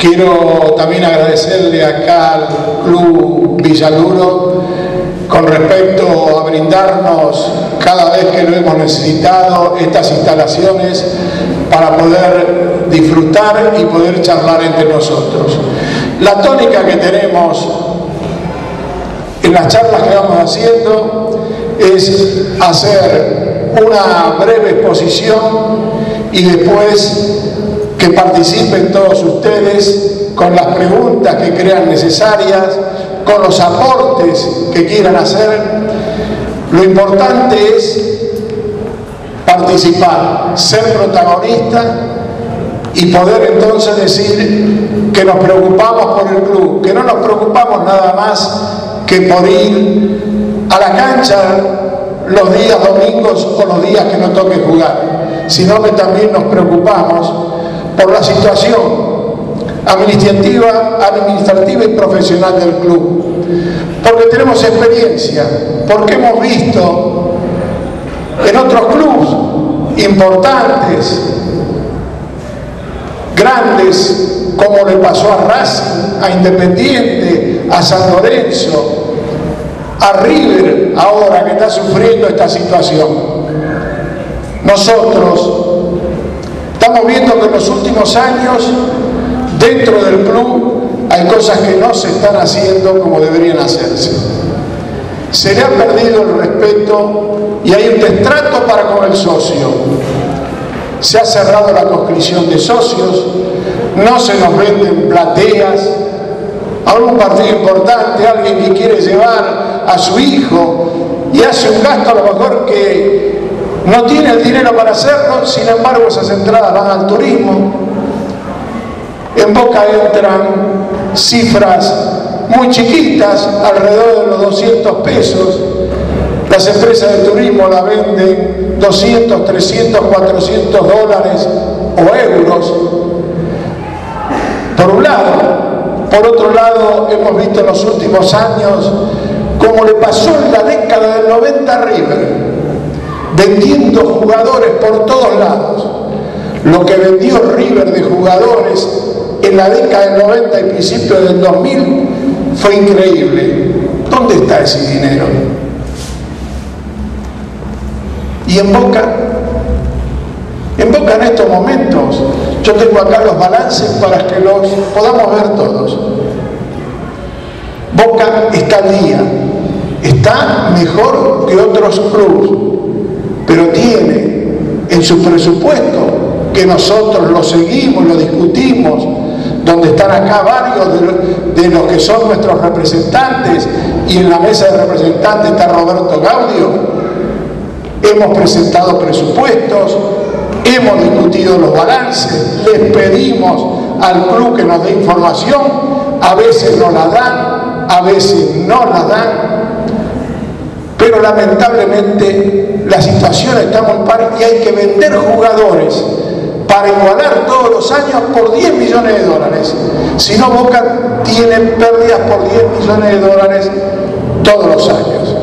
Quiero también agradecerle acá al Club Villaluro con respecto a brindarnos cada vez que lo hemos necesitado estas instalaciones para poder disfrutar y poder charlar entre nosotros. La tónica que tenemos en las charlas que vamos haciendo es hacer una breve exposición y después que participen todos ustedes con las preguntas que crean necesarias, con los aportes que quieran hacer. Lo importante es participar, ser protagonista y poder entonces decir que nos preocupamos por el club, que no nos preocupamos nada más que por ir a la cancha los días domingos o los días que nos toque jugar, sino que también nos preocupamos por la situación administrativa y profesional del club, porque tenemos experiencia, porque hemos visto en otros clubes importantes, grandes, como le pasó a Racing, a Independiente, a San Lorenzo, a River, ahora que está sufriendo esta situación. Nosotros estamos viendo que en los últimos años, dentro del club, hay cosas que no se están haciendo como deberían hacerse. Se le ha perdido el respeto y hay un destrato para con el socio. Se ha cerrado la conscripción de socios, no se nos venden plateas. A un partido importante, alguien que quiere llevar a su hijo y hace un gasto a lo mejor que no tiene el dinero para hacerlo, sin embargo esas entradas van al turismo. En Boca entran cifras muy chiquitas, alrededor de los 200 pesos. Las empresas de turismo la venden 200, 300, 400 dólares o euros, por un lado. Por otro lado, hemos visto en los últimos años como le pasó en la década del 90 a River, vendiendo jugadores por todos lados. Lo que vendió River de jugadores en la década del 90 y principio del 2000 fue increíble. ¿Dónde está ese dinero? Y en Boca en estos momentos, yo tengo acá los balances para que los podamos ver todos. Boca está al día, está mejor que otros clubes, pero tiene en su presupuesto, que nosotros lo seguimos, lo discutimos, donde están acá varios de los que son nuestros representantes, y en la mesa de representantes está Roberto Gaudio. Hemos presentado presupuestos, hemos discutido los balances, les pedimos al club que nos dé información, a veces nos la dan, a veces no la dan, pero lamentablemente la situación está muy par y hay que vender jugadores para igualar todos los años por 10 millones de dólares. Si no, Boca tiene pérdidas por 10 millones de dólares todos los años.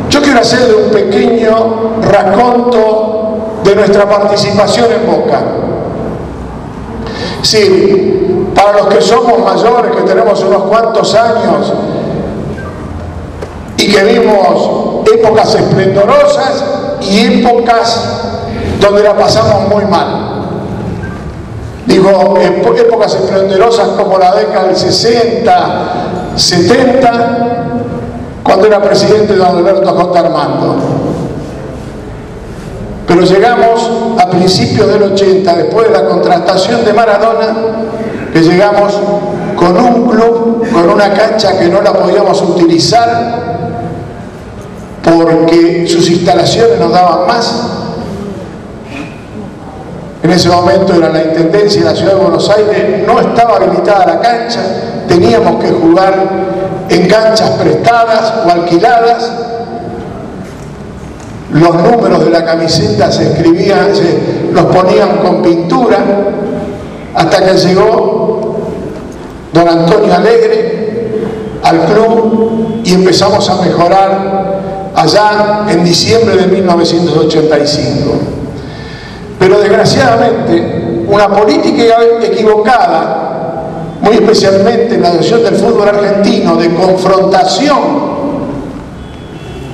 Yo quiero hacerle un pequeño raconto de nuestra participación en Boca. Sí, para los que somos mayores, que tenemos unos cuantos años y que vimos épocas esplendorosas y épocas donde la pasamos muy mal. Digo, épocas esplendorosas como la década del 60, 70, cuando era presidente don Alberto J. Armando. Pero llegamos a principios del 80, después de la contratación de Maradona, que llegamos con un club, con una cancha que no la podíamos utilizar porque sus instalaciones nos daban más. En ese momento era la Intendencia de la Ciudad de Buenos Aires, no estaba habilitada la cancha, teníamos que jugar en canchas prestadas o alquiladas. Los números de la camiseta se escribían, los ponían con pintura, hasta que llegó don Antonio Alegre al club y empezamos a mejorar allá en diciembre de 1985. Pero desgraciadamente una política equivocada muy especialmente en la Asociación del Fútbol Argentino, de confrontación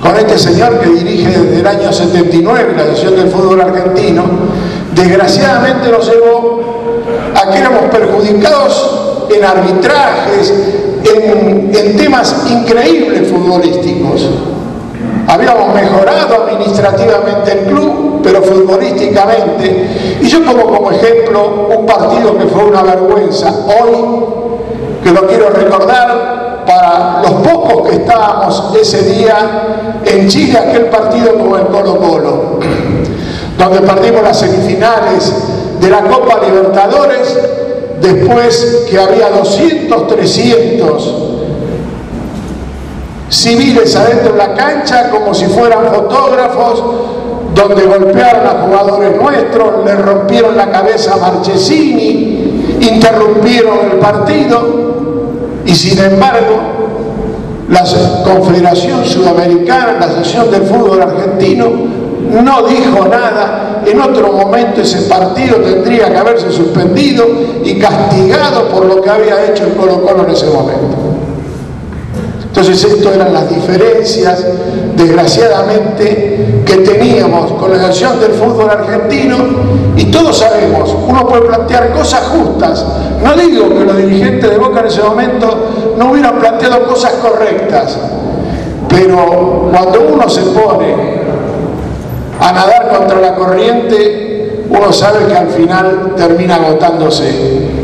con este señor que dirige desde el año 79 la Asociación del Fútbol Argentino, desgraciadamente nos llevó a que éramos perjudicados en arbitrajes, en temas increíbles futbolísticos. Habíamos mejorado administrativamente el club, pero futbolísticamente. Y yo pongo como ejemplo un partido que fue una vergüenza hoy, que lo quiero recordar para los pocos que estábamos ese día en Chile, aquel partido con el Colo-Colo, donde perdimos las semifinales de la Copa Libertadores, después que había 200, 300 civiles adentro de la cancha como si fueran fotógrafos, donde golpearon a jugadores nuestros, le rompieron la cabeza a Marchesini, interrumpieron el partido, y sin embargo la Confederación Sudamericana, la Asociación del Fútbol Argentino, no dijo nada. En otro momento ese partido tendría que haberse suspendido y castigado por lo que había hecho el Colo-Colo en ese momento. Entonces, esto eran las diferencias, desgraciadamente, que teníamos con la Asociación del Fútbol Argentino, y todos sabemos, uno puede plantear cosas justas. No digo que los dirigentes de Boca en ese momento no hubieran planteado cosas correctas, pero cuando uno se pone a nadar contra la corriente, uno sabe que al final termina agotándose.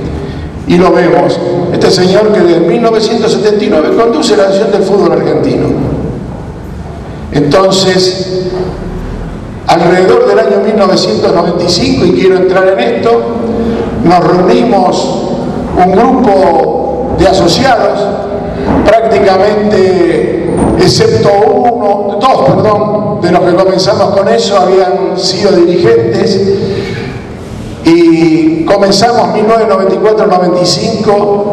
Y lo vemos. Este señor que desde 1979 conduce la Asociación del Fútbol Argentino. Entonces, alrededor del año 1995, y quiero entrar en esto, nos reunimos un grupo de asociados, prácticamente, excepto dos, de los que comenzamos con eso, habían sido dirigentes, y comenzamos en 1994-95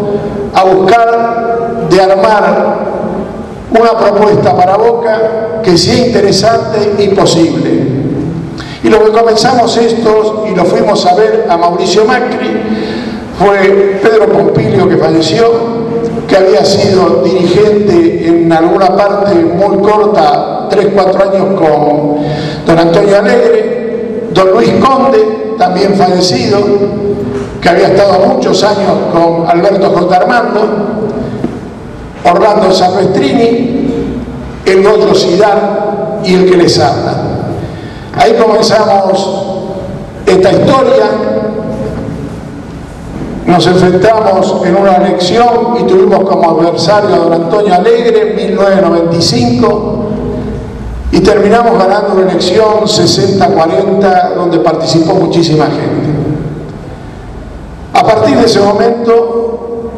a buscar de armar una propuesta para Boca que sea interesante y posible. Y lo que comenzamos y lo fuimos a ver a Mauricio Macri, fue Pedro Pompilio, que falleció, que había sido dirigente en alguna parte muy corta, 3-4 años, con don Antonio Alegre, don Luis Conde, también fallecido, que había estado muchos años con Alberto J. Armando, Orlando Silvestrini, el Goyo Sidar y el que les habla. Ahí comenzamos esta historia, nos enfrentamos en una elección y tuvimos como adversario a don Antonio Alegre en 1995, y terminamos ganando una elección 60-40, donde participó muchísima gente. A partir de ese momento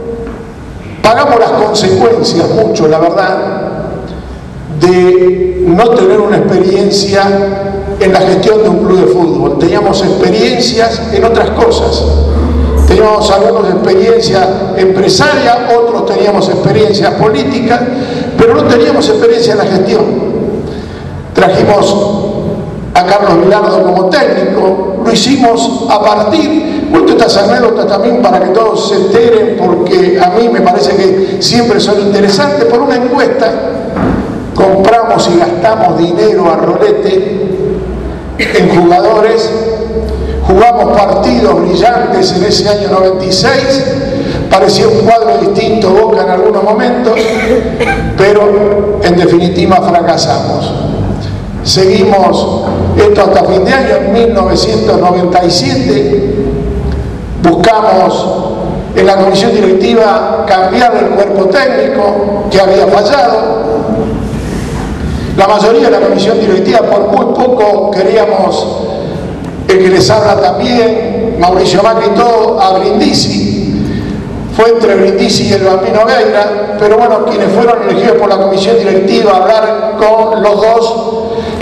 pagamos las consecuencias mucho, la verdad, de no tener una experiencia en la gestión de un club de fútbol. Teníamos experiencias en otras cosas. Teníamos algunos experiencia empresaria, otros teníamos experiencias políticas, pero no teníamos experiencia en la gestión. Trajimos a Carlos Vilardo como técnico, lo hicimos a partir, cuento estas anécdotas también para que todos se enteren, porque a mí me parece que siempre son interesantes. Por una encuesta compramos y gastamos dinero a rolete en jugadores, jugamos partidos brillantes en ese año 96, parecía un cuadro distinto Boca en algunos momentos, pero en definitiva fracasamos. Seguimos esto hasta fin de año. En 1997 buscamos en la comisión directiva cambiar el cuerpo técnico que había fallado. La mayoría de la comisión directiva, por muy poco, queríamos, el que les habla también, Mauricio Macri y todo, a Brindisi. Fue entre Brindisi y el Bambino Veira, pero bueno, quienes fueron elegidos por la comisión directiva a hablar con los dos,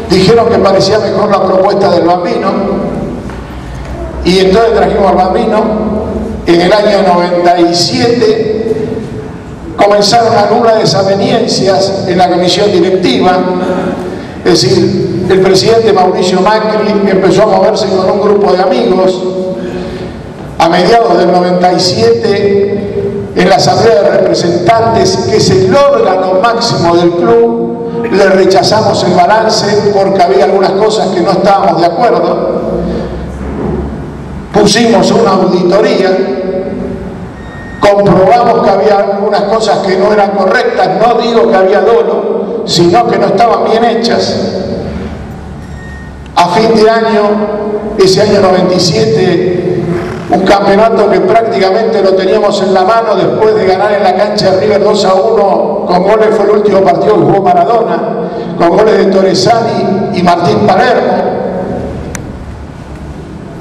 dijeron que parecía mejor la propuesta del Bambino, y entonces trajimos al Bambino. En el año 97 comenzaron algunas desavenencias en la comisión directiva, es decir, el presidente Mauricio Macri empezó a moverse con un grupo de amigos A mediados del 97, en la Asamblea de Representantes, que es el órgano máximo del club, le rechazamos el balance porque había algunas cosas que no estábamos de acuerdo. Pusimos una auditoría, comprobamos que había algunas cosas que no eran correctas, no digo que había dolo, sino que no estaban bien hechas. A fin de año, ese año 97, un campeonato que prácticamente lo teníamos en la mano después de ganar en la cancha de River 2-1, con goles, fue el último partido que jugó Maradona, con goles de Torresani y Martín Palermo.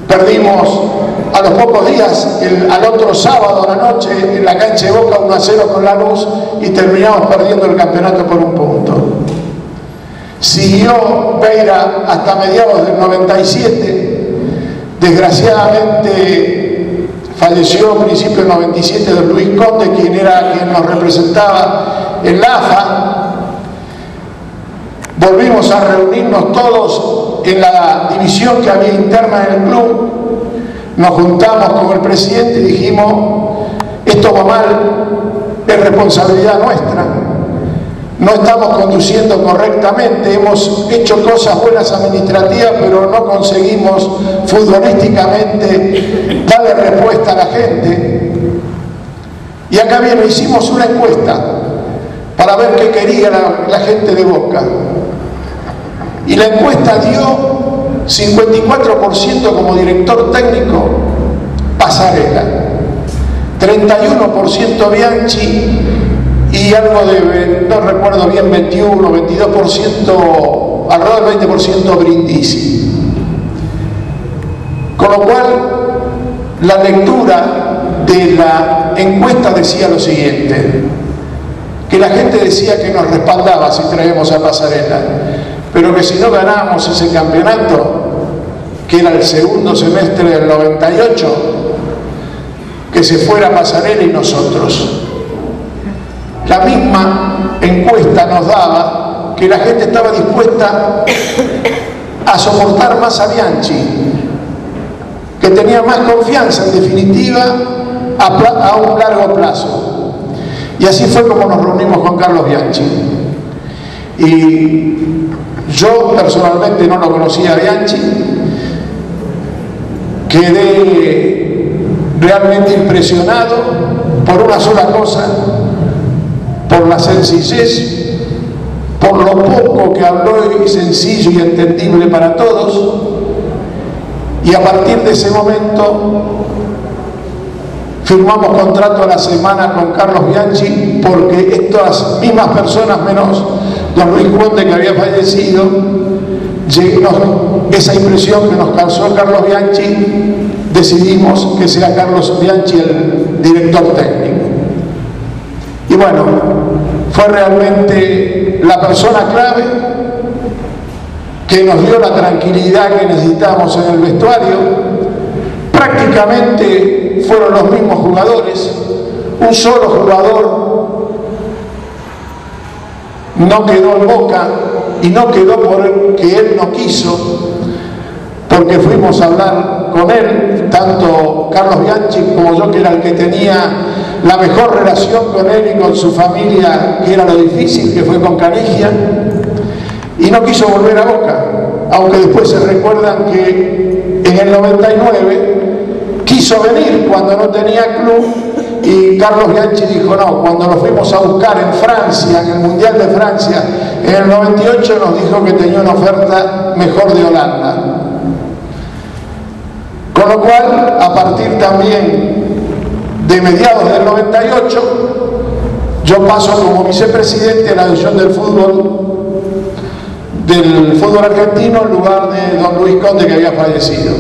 Perdimos a los pocos días, al otro sábado a la noche, en la cancha de Boca 1-0 con Lanús, y terminamos perdiendo el campeonato por un punto. Siguió Beira hasta mediados del 97, desgraciadamente falleció a principios del 97 don Luis Conde, quien nos representaba en la AFA. Volvimos a reunirnos todos en la división que había interna en el club, nos juntamos con el presidente y dijimos: esto va mal, es responsabilidad nuestra, no estamos conduciendo correctamente, hemos hecho cosas buenas administrativas, pero no conseguimos futbolísticamente darle respuesta a la gente. Y acá bien, hicimos una encuesta para ver qué quería la gente de Boca. Y la encuesta dio 54% como director técnico Passarella, 31% Bianchi y algo de, no recuerdo bien, 21, 22%, alrededor del 20% Brindisi. Con lo cual, la lectura de la encuesta decía lo siguiente: que la gente decía que nos respaldaba si traíamos a Passarella, pero que si no ganábamos ese campeonato, que era el segundo semestre del 98, que se fuera Passarella y nosotros. La misma encuesta nos daba que la gente estaba dispuesta a soportar más a Bianchi, que tenía más confianza, en definitiva, a un largo plazo. Y así fue como nos reunimos con Carlos Bianchi. Y yo personalmente no lo conocía a Bianchi, quedé realmente impresionado por una sola cosa: por la sencillez, por lo poco que habló y sencillo y entendible para todos. Y a partir de ese momento firmamos contrato a la semana con Carlos Bianchi, porque estas mismas personas, menos don Luis Conde, que había fallecido, esa impresión que nos causó Carlos Bianchi, decidimos que sea Carlos Bianchi el director técnico. Y bueno, fue realmente la persona clave que nos dio la tranquilidad que necesitábamos en el vestuario. Prácticamente fueron los mismos jugadores, un solo jugador no quedó en Boca, y no quedó porque él no quiso, porque fuimos a hablar con él, tanto Carlos Bianchi como yo, que era el que tenía la mejor relación con él y con su familia, que era lo difícil, que fue con Canigia, y no quiso volver a Boca, aunque después se recuerdan que en el 99 quiso venir cuando no tenía club, y Carlos Bianchi dijo no. Cuando lo fuimos a buscar en Francia, en el Mundial de Francia, en el 98, nos dijo que tenía una oferta mejor de Holanda. Con lo cual, a partir también de mediados del 98, yo paso como vicepresidente de la división del fútbol argentino, en lugar de don Luis Conde, que había fallecido.